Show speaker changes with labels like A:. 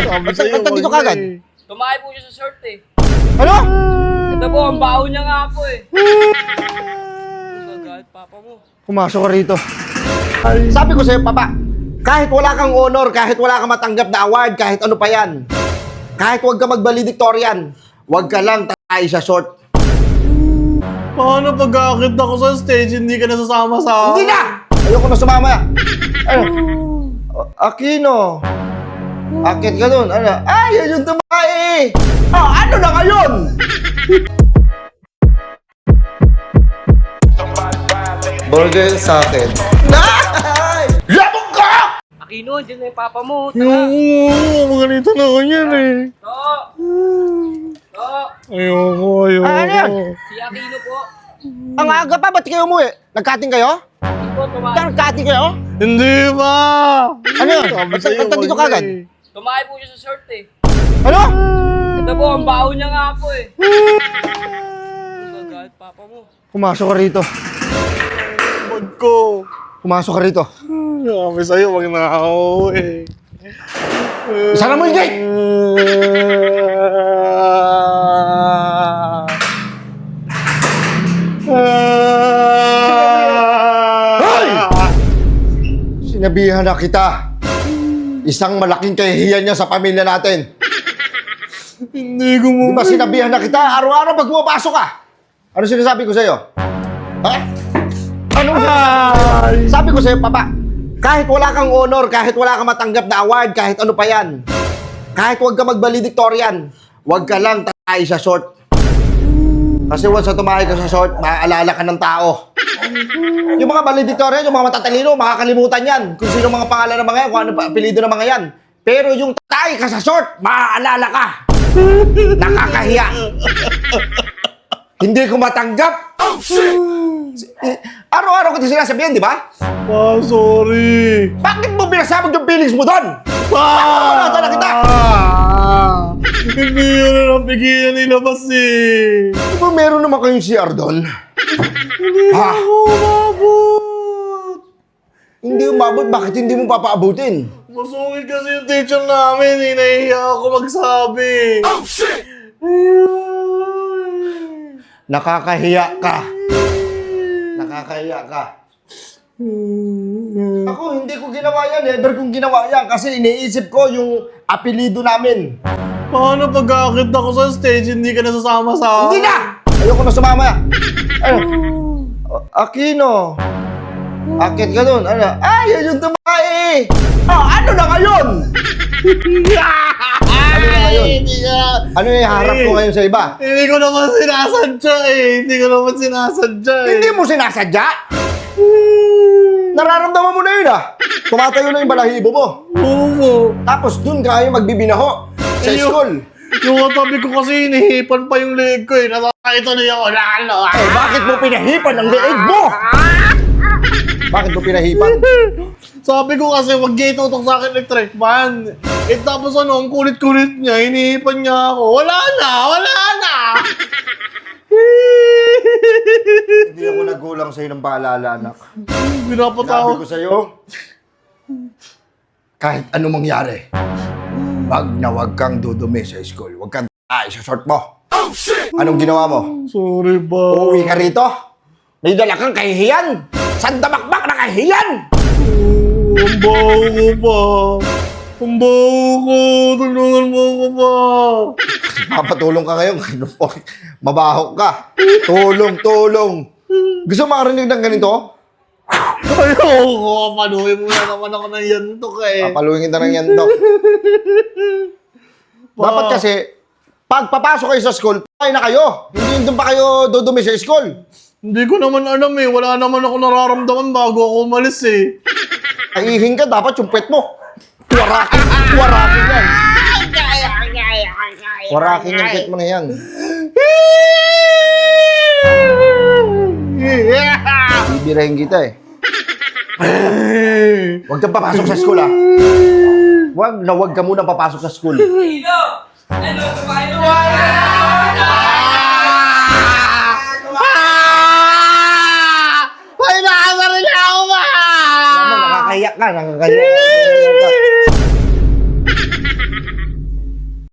A: Sabi sa'yo,
B: Ba't dito kagad?
C: Tumakay po siya sa short eh.
B: Ano?
C: Ito po, ang baho niya nga po eh. Galit papa mo.
B: Pumasok ka rito. Sabi ko sa'yo, Papa, kahit wala kang honor, kahit wala kang matanggap na award, kahit ano pa yan, kahit huwag ka magbaledictorian, huwag ka lang tatay sa short.
A: Paano pag-aakit ako sa stage, hindi ka nasasama sa...
B: Hindi na! Ayoko na sumama. Ano? Aquino. Akit ka dun. Ano? Ay, yun yung tumae. Oh, ano na ngayon? Burger sa akin. Nay! Labog ka!
C: Aquino, dyan na yung papa mo.
A: Oo, ganito na ako yan eh.
C: To!
A: Ayoko.
B: Ano yan?
C: Si Aquino po.
B: Ang aga pa, ba't kayo umuwi? Nagkating kayo?
C: Hindi po,
B: Nagkating kayo?
A: Hindi ba?
B: Ano yan?
A: Sabi
B: Ba't
A: sa'yo,
B: dito
A: wag
B: kagad?
A: eh.
C: Tumakay po siya sa short eh.
B: Ano?
C: Ito po, ang baho niya nga po eh. Galit papa mo.
B: Pumasok ka rito.
A: Bag ko.
B: Pumasok ka rito.
A: Sabi sa'yo, wag na ako eh.
B: Isara mo yung gate! Hoy! Sinabihan na kita. Isang malaking kahihiyan niya sa pamilya natin.
A: Hindi ko mo...
B: Di ba sinabihan na kita? Araw-araw pag pumapasok ka. Ano sinasabi ko sa'yo? Ha? Ano sinasabi? Sabi ko sa'yo, Papa, kahit wala kang honor, kahit wala kang matanggap na award, kahit ano pa yan, kahit huwag ka magbaledictorian, huwag ka lang tatay sa short. Kasi once na tumahay ka sa short, maaalala ka ng tao. Yung mga valedictorian, yung mga matatalino, makakalimutan yan. Kung sino mga pangalan ng mga yan, kung ano pa apelido ng mga yan. Pero yung tatay ka sa short, maaalala ka. Nakakahiya. Hindi ko matanggap. Oh, shit! Araw-araw ko ito sinasabihan, di ba?
A: Sorry.
B: Bakit mo binasabog yung feelings mo doon?
A: Ah!
B: Wala na kita.
A: Hindi yun na napigilan nilabas eh.
B: Di ba meron naman kayong CR doon? Ha?
A: Umabot.
B: Hindi umabot, bakit hindi mo papaabutin?
A: Masungit kasi yung teacher namin eh. Nahihiya ako magsabi. Oh, shit!
B: Nakakahiya ka. Nakakahiya ka. Ako, hindi ko ginawa yan. Never kong ginawa yan. Kasi iniisip ko yung apelido namin.
A: Paano pag-aakit ako sa stage, hindi ka nasasama sa...
B: Hindi na! Ayoko na sumama. Ano? Aquino. Akit ka dun. Ano? Ay, yun yung tumae. Oh, ano na ngayon? Ano na ngayon? Ano yung harap ko ngayon sa iba?
A: Hindi ko naman sinasadya eh. Hindi ko naman sinasadya eh.
B: Hindi mo sinasadya? Nararamdaman mo na yun ah. Tumatayo na yung balahibo mo.
A: Oo.
B: Tapos dun kayo magbibinaho sa school.
A: Yung katabi ko kasi hinihipan pa yung leg ko eh. Nakakita na yung lalo.
B: Eh, bakit mo pinahipan ang leeg mo? Bakit mo pinahipan?
A: Sabi ko kasi wag niya itutok sa akin electric fan. Eh tapos ano, ang kulit-kulit niya, hinihipan niya ako. Wala na!
B: Hindi ako nagulang sa'yo ng paalala, anak. Sabi
A: Pinapatawa.
B: ko sa'yo, kahit anong mangyari, wag na wag kang dudumi sa school. Wag kang ay sa short mo. Oh, shit! Anong ginawa mo?
A: Sorry ba?
B: Uuwi ka rito? May dala kang kahihiyan! Sandamakbak na kahihiyan!
A: Ang baho ko pa. Ang baho ko. Tulungan mo ako pa.
B: Papatulong ka ngayon. Mabaho ka. Tulong. Gusto mo makarinig ng ganito?
A: Ayoko. Panuhin mo na naman ako ng yantok eh.
B: Papaluin kita ng yan, Dok. Dapat kasi, pag papasok kayo sa school, patay na kayo. Hindi doon pa kayo dudumi sa school.
A: Hindi ko naman alam eh. Wala naman ako nararamdaman bago ako umalis eh.
B: Kaihing ka, dapat yung pet mo. Waraking yan. Waraking yung pet mo na yan. Bibirahin kita eh. Huwag kang papasok sa school ah. Huwag ka muna papasok sa school.
C: Aquino! Ano? Tumakay na
A: Ay, nakakaroon ako ba?
B: Nakakahiyak ka.